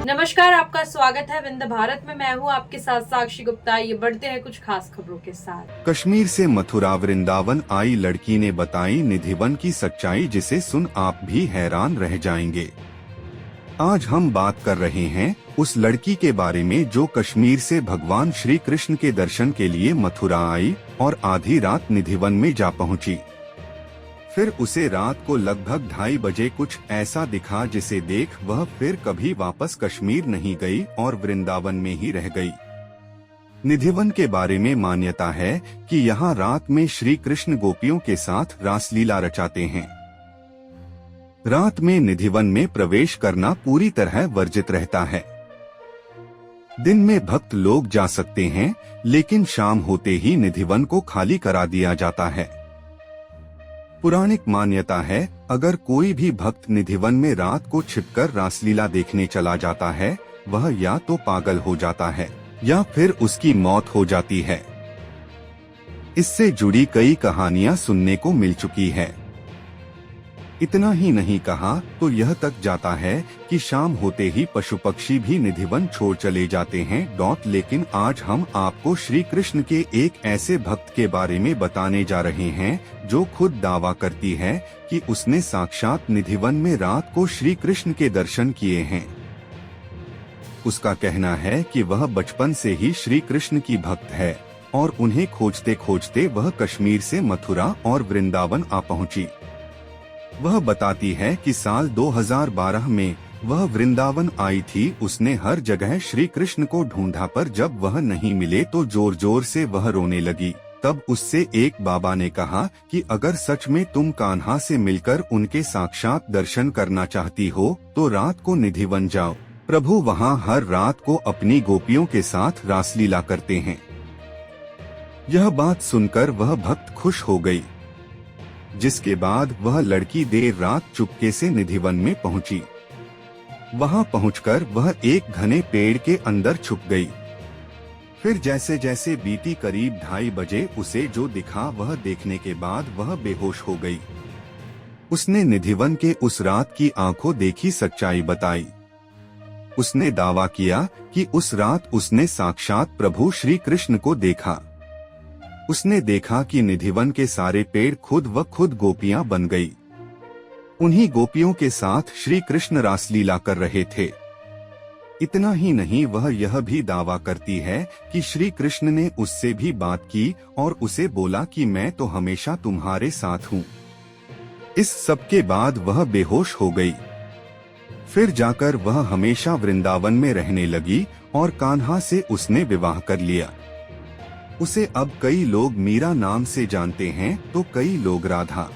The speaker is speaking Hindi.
नमस्कार, आपका स्वागत है विंध्य भारत में। मैं हूँ आपके साथ साक्षी गुप्ता। ये बढ़ते हैं कुछ खास खबरों के साथ। कश्मीर से मथुरा वृंदावन आई लड़की ने बताई निधिवन की सच्चाई, जिसे सुन आप भी हैरान रह जाएंगे। आज हम बात कर रहे हैं उस लड़की के बारे में जो कश्मीर से भगवान श्री कृष्ण के दर्शन के लिए मथुरा आई और आधी रात निधिवन में जा पहुंची। फिर उसे रात को लगभग 2:30 बजे कुछ ऐसा दिखा जिसे देख वह फिर कभी वापस कश्मीर नहीं गई और वृंदावन में ही रह गई। निधिवन के बारे में मान्यता है कि यहाँ रात में श्री कृष्ण गोपियों के साथ रासलीला रचाते हैं। रात में निधिवन में प्रवेश करना पूरी तरह वर्जित रहता है। दिन में भक्त लोग जा सकते हैं, लेकिन शाम होते ही निधिवन को खाली करा दिया जाता है। पुराणिक मान्यता है, अगर कोई भी भक्त निधिवन में रात को छिपकर रासलीला देखने चला जाता है, वह या तो पागल हो जाता है या फिर उसकी मौत हो जाती है। इससे जुड़ी कई कहानियां सुनने को मिल चुकी है। इतना ही नहीं कहा तो यह तक जाता है कि शाम होते ही पशु पक्षी भी निधिवन छोड़ चले जाते हैं। लेकिन आज हम आपको श्री कृष्ण के एक ऐसे भक्त के बारे में बताने जा रहे हैं जो खुद दावा करती है कि उसने साक्षात निधिवन में रात को श्री कृष्ण के दर्शन किए हैं। उसका कहना है कि वह बचपन से ही श्री कृष्ण की भक्त है और उन्हें खोजते खोजते वह कश्मीर से मथुरा और वृंदावन आ पहुंची। वह बताती है कि साल 2012 में वह वृंदावन आई थी। उसने हर जगह श्री कृष्ण को ढूंढा, पर जब वह नहीं मिले तो जोर जोर से वह रोने लगी। तब उससे एक बाबा ने कहा कि अगर सच में तुम कान्हा से मिलकर उनके साक्षात दर्शन करना चाहती हो तो रात को निधिवन जाओ। प्रभु वहाँ हर रात को अपनी गोपियों के साथ रासलीला करते हैं। यह बात सुनकर वह भक्त खुश हो गई, जिसके बाद वह लड़की देर रात चुपके से निधिवन में पहुंची। वहां पहुंचकर वह एक घने पेड़ के अंदर छुप गई। फिर जैसे जैसे बीती करीब 2:30 बजे उसे जो दिखा वह देखने के बाद वह बेहोश हो गई। उसने निधिवन के उस रात की आंखों देखी सच्चाई बताई। उसने दावा किया कि उस रात उसने साक्षात प्रभु श्री कृष्ण को देखा। उसने देखा कि निधिवन के सारे पेड़ खुद व खुद गोपियां बन गई। उन्हीं गोपियों के साथ श्री कृष्ण रासलीला कर रहे थे। इतना ही नहीं, वह यह भी दावा करती है कि श्री कृष्ण ने उससे भी बात की और उसे बोला कि मैं तो हमेशा तुम्हारे साथ हूँ। इस सब के बाद वह बेहोश हो गई। फिर जाकर वह हमेशा वृंदावन में रहने लगी और कान्हा से उसने विवाह कर लिया। उसे अब कई लोग मीरा नाम से जानते हैं तो कई लोग राधा।